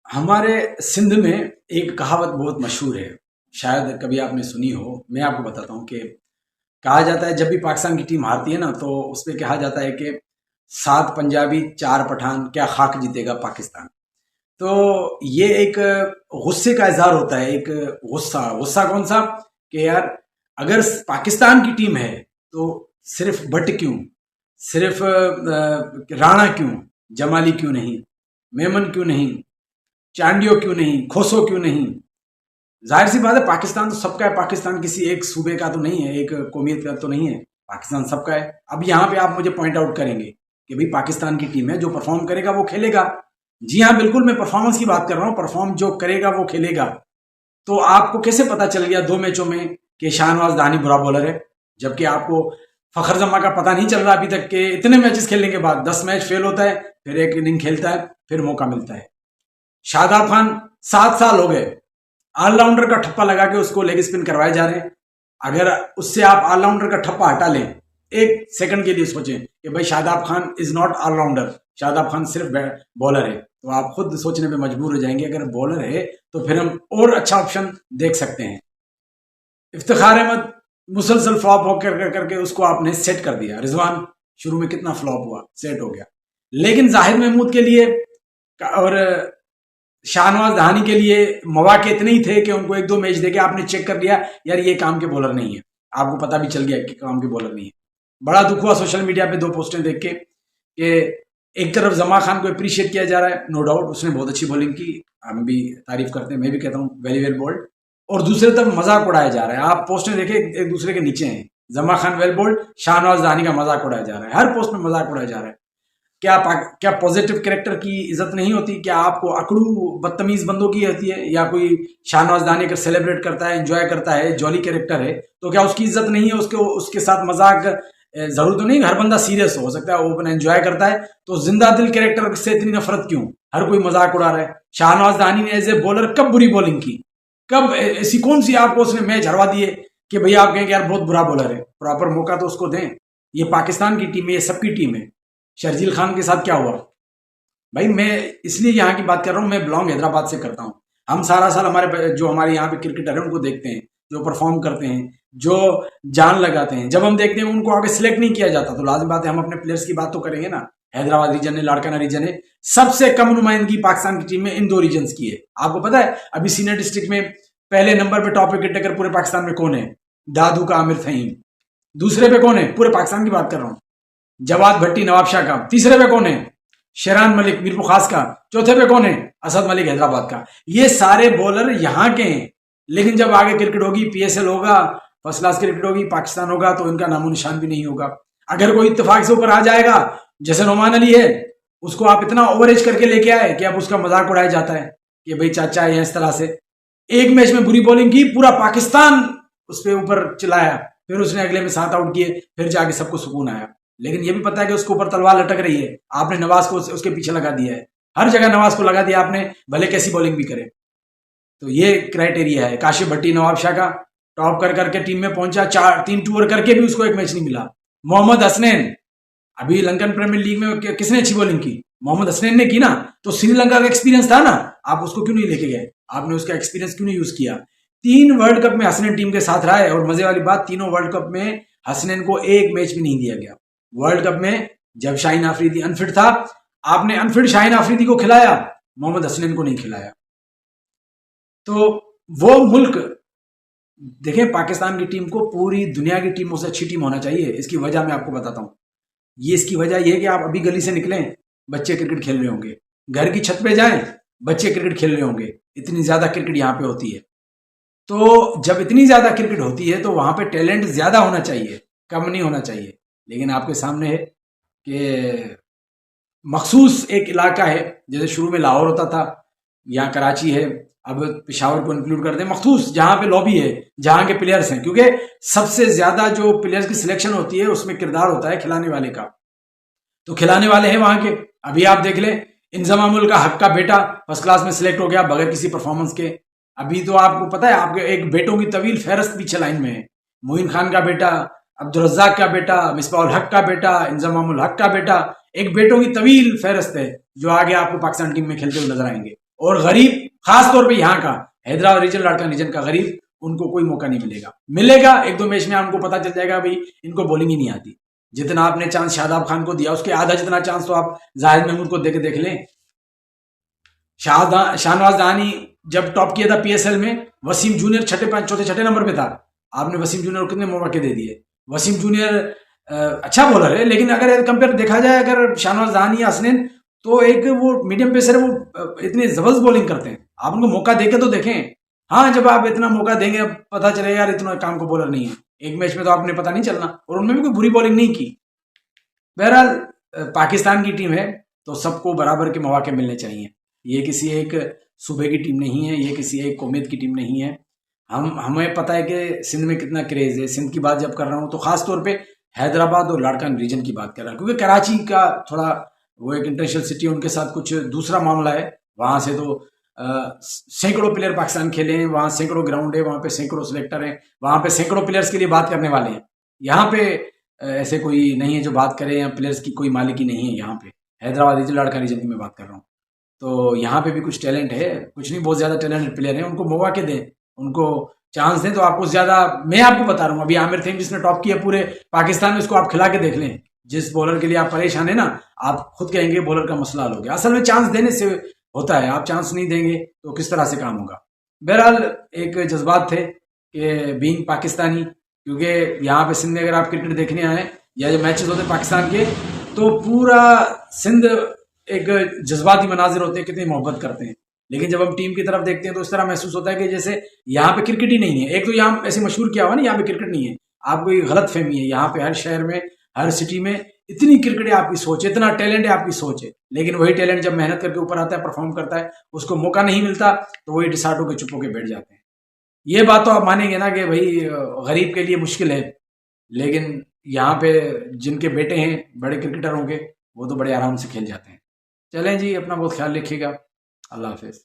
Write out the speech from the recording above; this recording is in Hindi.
हमारे सिंध में एक कहावत बहुत मशहूर है, शायद कभी आपने सुनी हो। मैं आपको बताता हूँ कि कहा जाता है जब भी पाकिस्तान की टीम हारती है ना, तो उस पे कहा जाता है कि 7 पंजाबी 4 पठान, क्या खाक जीतेगा पाकिस्तान। तो ये एक गुस्से का इजहार होता है, एक गुस्सा। गुस्सा कौन सा? कि यार, अगर पाकिस्तान की टीम है तो सिर्फ बट क्यों, सिर्फ राणा क्यों, जमाली क्यों नहीं, मेमन क्यों नहीं, चांडियो क्यों नहीं, खोसो क्यों नहीं। जाहिर सी बात है, पाकिस्तान तो सबका है। पाकिस्तान किसी एक सूबे का तो नहीं है, एक कौमियत का तो नहीं है। पाकिस्तान सबका है। अब यहाँ पे आप मुझे पॉइंट आउट करेंगे कि भाई पाकिस्तान की टीम है, जो परफॉर्म करेगा वो खेलेगा। जी हाँ, बिल्कुल, मैं परफॉर्मेंस की बात कर रहा हूँ। परफॉर्म जो करेगा वो खेलेगा। तो आपको कैसे पता चल गया 2 मैचों में कि शाहनवाज दानी बुरा बॉलर है, जबकि आपको फखर जमा का पता नहीं चल रहा अभी तक कि इतने मैचेस खेलने के बाद 10 मैच फेल होता है, फिर एक इनिंग खेलता है, फिर मौका मिलता है। शादाब खान 7 साल हो गए ऑलराउंडर का ठप्पा लगा के उसको लेग स्पिन करवाए जा रहे हैं। अगर उससे आप ऑलराउंडर का ठप्पा हटा लें, एक सेकंड के लिए सोचें कि भाई Shadab Khan is not allrounder, Shadab Khan सिर्फ बॉलर है, तो आप खुद सोचने पे मजबूर हो जाएंगे। अगर बॉलर है तो फिर हम और अच्छा ऑप्शन देख सकते हैं। इफ्तिखार अहमद मुसलसल फ्लॉप होकर करके उसको आपने सेट कर दिया। रिजवान शुरू में कितना फ्लॉप हुआ, सेट हो गया। लेकिन जाहिद महमूद के लिए और शाहनवाज दहानी के लिए मौके इतने ही थे कि उनको 1-2 मैच देके आपने चेक कर लिया यार ये काम के बॉलर नहीं है। आपको पता भी चल गया कि काम के बॉलर नहीं है। बड़ा दुख हुआ सोशल मीडिया पे 2 पोस्टें देख के कि एक तरफ जमा खान को अप्रिशिएट किया जा रहा है, नो डाउट उसने बहुत अच्छी बॉलिंग की, हम भी तारीफ करते हैं, मैं भी कहता हूँ वेरी वेल बॉल्ड। और दूसरी तरफ मजाक उड़ाया जा रहा है। आप पोस्टें देखें एक दूसरे के नीचे हैं, जमा खान वेल बोल्ड, शाहनवाज दहानी का मजाक उड़ाया जा रहा है, हर पोस्ट में मजाक उड़ाया जा रहा है। क्या पॉजिटिव कैरेक्टर की इज्जत नहीं होती? क्या आपको अकड़ू बदतमीज बंदों की होती है? या कोई शाहनवाज दानी अगर सेलिब्रेट करता है, एंजॉय करता है, जॉली कैरेक्टर है, तो क्या उसकी इज्जत नहीं है? उसके साथ मजाक जरूर तो नहीं, हर बंदा सीरियस हो सकता है, वो अपना एंजॉय करता है। तो जिंदा दिल कैरेक्टर से इतनी नफरत क्यों? हर कोई मजाक उड़ा रहा है। शाहनवाज दानी ने एज ए बॉलर कब बुरी बॉलिंग की? कब ऐसी कौन सी आपको उसने मैच हरवा दिए कि भैया आप कहें कि यार बहुत बुरा बॉलर है? प्रॉपर मौका तो उसको दें। ये पाकिस्तान की टीम है, ये सबकी टीम है। शर्जील खान के साथ क्या हुआ? भाई मैं इसलिए यहाँ की बात कर रहा हूँ, मैं बिलोंग हैदराबाद से करता हूँ। हम सारा साल हमारे यहाँ पे क्रिकेटर है उनको देखते हैं, जो परफॉर्म करते हैं, जो जान लगाते हैं। जब हम देखते हैं उनको आगे सिलेक्ट नहीं किया जाता, तो लाजिम बात है हम अपने प्लेयर्स की बात तो करेंगे ना। हैदराबाद रीजन है, लाड़काना रीजन है, सबसे कम नुमाइंदगी पाकिस्तान की टीम में इन 2 रीजन की है। आपको पता है अभी सीनियर डिस्ट्रिक्ट में पहले नंबर पे टॉप विकेट टेकर पूरे पाकिस्तान में कौन है? दादू का आमिर फहीम। दूसरे पे कौन है? पूरे पाकिस्तान की बात कर रहा हूं, जवाद भट्टी नवाब शाह का। तीसरे पे कौन है? शेरान मलिक मीरपुर खास का। चौथे पे कौन है? असद मलिक हैदराबाद का। ये सारे बॉलर यहाँ के हैं। लेकिन जब आगे क्रिकेट होगी, पीएसएल होगा, फर्स्ट क्लास क्रिकेट होगी, पाकिस्तान होगा, तो इनका नामो निशान भी नहीं होगा। अगर कोई इत्तेफाक से ऊपर आ जाएगा, जैसे नोमान अली है, उसको आप इतना ओवरेज करके लेके आए कि अब उसका मजाक उड़ाया जाता है कि भाई चाचा है। इस तरह से एक मैच में बुरी बॉलिंग की, पूरा पाकिस्तान उस पर ऊपर चिल्लाया, फिर उसने अगले में 7 आउट किए, फिर जाके सबको सुकून आया। लेकिन ये भी पता है कि उसके ऊपर तलवार लटक रही है। आपने नवाज को उसके पीछे लगा दिया है, हर जगह नवाज को लगा दिया आपने, भले कैसी बॉलिंग भी करे। तो ये क्राइटेरिया है। काशिफ भट्टी नवाब शाह का टॉप कर करके टीम में पहुंचा, 3 टूर करके भी उसको एक मैच नहीं मिला। मोहम्मद हसनैन, अभी लंकन प्रीमियर लीग में किसने अच्छी बॉलिंग की? मोहम्मद हसनैन ने की ना। तो श्रीलंका का एक्सपीरियंस था ना, आप उसको क्यों नहीं लेके गए? आपने उसका एक्सपीरियंस क्यों नहीं यूज किया? 3 वर्ल्ड कप में हसनैन टीम के साथ रहा है, और मजे वाली बात, तीनों वर्ल्ड कप में हसनैन को एक मैच भी नहीं दिया गया। वर्ल्ड कप में जब शाहीन आफरीदी अनफिट था, आपने अनफिट शाहीन आफरीदी को खिलाया, मोहम्मद हसनैन को नहीं खिलाया। तो वो मुल्क देखें, पाकिस्तान की टीम को पूरी दुनिया की टीमों से अच्छी टीम होना चाहिए। इसकी वजह मैं आपको बताता हूं। ये इसकी वजह यह है कि आप अभी गली से निकलें, बच्चे क्रिकेट खेल रहे होंगे, घर की छत पे जाएं, बच्चे क्रिकेट खेल रहे होंगे। इतनी ज्यादा क्रिकेट यहां पे होती है। तो जब इतनी ज्यादा क्रिकेट होती है तो वहां पे टैलेंट ज्यादा होना चाहिए, कम नहीं होना चाहिए। लेकिन आपके सामने है कि मखसूस एक इलाका है, जैसे शुरू में लाहौर होता था, यहाँ कराची है, अब पेशावर को इंक्लूड कर दें, मखसूस जहां पे लॉबी है, जहां के प्लेयर्स हैं, क्योंकि सबसे ज्यादा जो प्लेयर्स की सिलेक्शन होती है उसमें किरदार होता है खिलाने वाले का। तो खिलाने वाले हैं वहां के। अभी आप देख लें, इंजमामुल का हक का बेटा फर्स्ट क्लास में सिलेक्ट हो गया बगैर किसी परफॉर्मेंस के। अभी तो आपको पता है, आपके एक बेटों की तवील फहरस्त पीछे लाइन में है। मोइन खान का बेटा, अब्दुल रज्जाक का बेटा, मिसबाउल हक का बेटा, इंजमामुल हक का बेटा, एक बेटों की तवील फहरस्त है जो आगे आपको पाकिस्तान टीम में खेलते हुए नजर आएंगे। और गरीब खास तौर पे यहाँ का हैदराबाद रीजन लाड़कान रीजन का गरीब, उनको कोई मौका नहीं मिलेगा। एक दो मैच में हमको पता चल जाएगा भाई इनको बॉलिंग ही नहीं आती। जितना आपने चांस शादाब खान को दिया उसके आधा जितना चांस तो आप जाहिद महमूद को देख लें। शाहनवाज दहानी जब टॉप किया था पीएसएल में, वसीम जूनियर चौथे छठे नंबर पे था। आपने वसीम जूनियर को कितने मौके दे दिए। वसीम जूनियर अच्छा बॉलर है, लेकिन अगर कंपेयर देखा जाए अगर शाहनवाज दहानी या हसनैन, तो एक वो मीडियम पेसर है, वो इतनी जबरदस्त बॉलिंग करते हैं। आप उनको मौका देके तो देखें। हाँ, जब आप इतना मौका देंगे पता चलेगा यार इतना काम को बॉलर नहीं है। एक मैच में तो आपने पता नहीं चलना, और उनमें भी कोई बुरी बॉलिंग नहीं की। बहरहाल पाकिस्तान की टीम है तो सबको बराबर के मौके मिलने चाहिए। ये किसी एक सूबे की टीम नहीं है, ये किसी एक कौमियत की टीम नहीं है। हमें पता है कि सिंध में कितना क्रेज है। सिंध की बात जब कर रहा हूँ तो खास तौर पे हैदराबाद और लाड़कान रीजन की बात कर रहा हूँ, क्योंकि कराची का थोड़ा वो एक इंटरनेशनल सिटी है, उनके साथ कुछ दूसरा मामला है। वहां से तो सैकड़ों प्लेयर पाकिस्तान खेले हैं, वहां सैकड़ों ग्राउंड है, वहां पे सैकड़ों सिलेक्टर हैं, वहां पे सैकड़ों प्लेयर्स के लिए बात करने वाले हैं। यहाँ पे ऐसे कोई नहीं है जो बात करे, या प्लेयर्स की कोई मालिकी नहीं है। यहाँ पे हैदराबाद रीजन लाड़कान रीजन की मैं बात कर रहा हूँ, तो यहाँ पे भी कुछ टैलेंट है, कुछ नहीं, बहुत ज्यादा टैलेंटेड प्लेयर हैं। उनको मौका के दें, उनको चांस दें तो आपको ज्यादा। मैं आपको बता रहा हूँ, अभी आमिर थीम जिसने टॉप किया पूरे पाकिस्तान में, इसको आप खिला के देख लें। जिस बॉलर के लिए आप परेशान है ना, आप खुद कहेंगे बॉलर का मसला हल हो गया। असल में चांस देने से होता है, आप चांस नहीं देंगे तो किस तरह से काम होगा। बहरहाल एक जज्बात थे कि बीइंग पाकिस्तानी, क्योंकि यहाँ पे सिंध में अगर आप क्रिकेट देखने आए या जो मैचेस होते हैं पाकिस्तान के, तो पूरा सिंध एक जज्बाती मनाजिर होते हैं, कितनी मोहब्बत करते हैं। लेकिन जब हम टीम की तरफ देखते हैं तो इस तरह महसूस होता है कि जैसे यहाँ पे क्रिकेट ही नहीं है। एक तो यहाँ ऐसे मशहूर किया हुआ ना, यहाँ पे क्रिकेट नहीं है, आपको ये गलत फहमी है। यहाँ पे हर शहर में, हर सिटी में इतनी क्रिकेट है आपकी सोच, इतना टैलेंट है आपकी सोच है, लेकिन वही टैलेंट जब मेहनत करके ऊपर आता है, परफॉर्म करता है, उसको मौका नहीं मिलता, तो वही डिसार्ट होकर चुप होकर बैठ जाते हैं। ये बात तो आप मानेंगे ना कि भाई गरीब के लिए मुश्किल है, लेकिन यहाँ पे जिनके बेटे हैं बड़े क्रिकेटर होंगे, वो तो बड़े आराम से खेल जाते हैं। चलें जी, अपना बहुत ख्याल रखिएगा। अल्लाह हाफिज।